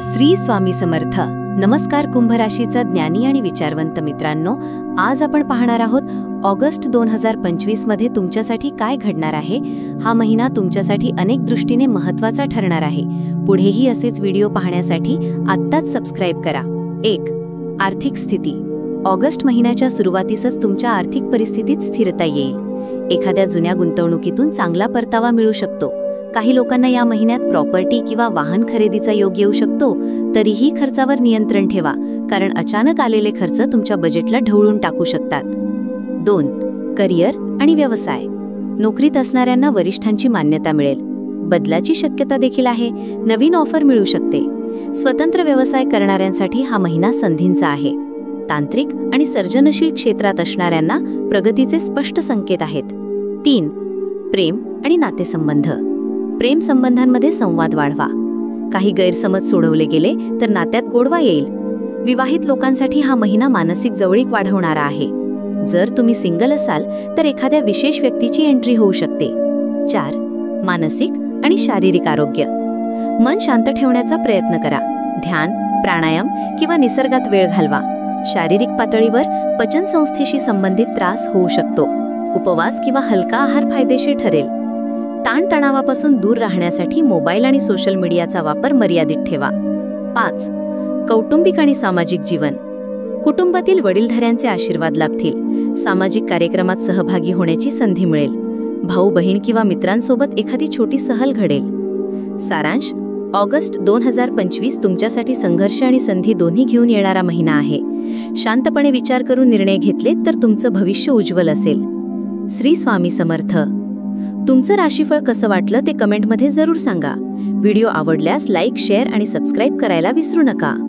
श्री स्वामी समर्थ. नमस्कार कुंभ राशीचा ज्ञानी आणि विचारवंत मित्रांनो, आज आपण पाहणार आहोत ऑगस्ट 2025 मध्ये तुमच्यासाठी काय घडणार आहे. हा महिना तुमच्यासाठी अनेक दृष्टीने महत्त्वाचा ठरणार आहे. पुढेही असेच व्हिडिओ पाहण्यासाठी आत्ताच सबस्क्राइब करा. 1. आर्थिक स्थिती. ऑगस्ट महिन्याच्या सुरुवातीसच तुमच्या आर्थिक परिस्थितीत स्थिरता येईल. एखाद्या जुन्या गुंतवणुकीतून चांगला परतावा मिळू शकतो. काही लोकांना या महिन्यात प्रॉपर्टी किंवा वाहन खरेदीचा योग येऊ शकतो. तरीही खर्चावर नियंत्रण ठेवा, कारण अचानक आलेले खर्च तुमच्या बजेटला ढवळून टाकू शकतात. 2. करिअर आणि व्यवसाय. नोकरीत असणाऱ्यांना वरिष्ठांची मान्यता मिळेल. बदलाची शक्यता देखील आहे. नवीन ऑफर मिळू शकते. स्वतंत्र व्यवसाय करणाऱ्यांसाठी हा महिना संधींचा आहे. तांत्रिक आणि सर्जनशील क्षेत्रात असणाऱ्यांना प्रगतीचे स्पष्ट संकेत आहेत. 3. प्रेम आणि नातेसंबंध. प्रेम संबंधांमध्ये संवाद वाढवा. काही गैरसमज सोडवले गेले तर नात्यात गोडवा येईल. विवाहित लोकांसाठी हा महिना मानसिक जवळीक वाढवणारा आहे. जर तुम्ही सिंगल असाल तर एखाद्या विशेष व्यक्तीची एंट्री होऊ शकते. 4. मानसिक आणि शारीरिक आरोग्य. मन शांत ठेवण्याचा प्रयत्न करा. ध्यान, प्राणायाम किंवा निसर्गात वेळ घालवा. शारीरिक पातळीवर पचनसंस्थेशी संबंधित त्रास होऊ शकतो. उपवास किंवा हलका आहार फायदेशीर ठरेल. ताणतणावापासून दूर राहण्यासाठी मोबाईल आणि सोशल मीडियाचा वापर मर्यादित ठेवा. 5. कौटुंबिक आणि सामाजिक जीवन. कुटुंबातील वडीलधाऱ्यांचे आशीर्वाद लाभतील. सामाजिक कार्यक्रमात सहभागी होण्याची संधी मिळेल. भाऊ बहीण किंवा मित्रांसोबत एखादी छोटी सहल घडेल. सारांश: ऑगस्ट 2025 तुमच्यासाठी संघर्ष आणि संधी दोन्ही घेऊन येणारा महिना आहे. शांतपणे विचार करून निर्णय घेतले तर तुमचं भविष्य उज्ज्वल असेल. श्री स्वामी समर्थ. तुमचं राशीफळ कसं वाटलं ते कमेंटमध्ये जरूर सांगा. व्हिडिओ आवडल्यास लाईक, शेअर आणि सबस्क्राईब करायला विसरू नका.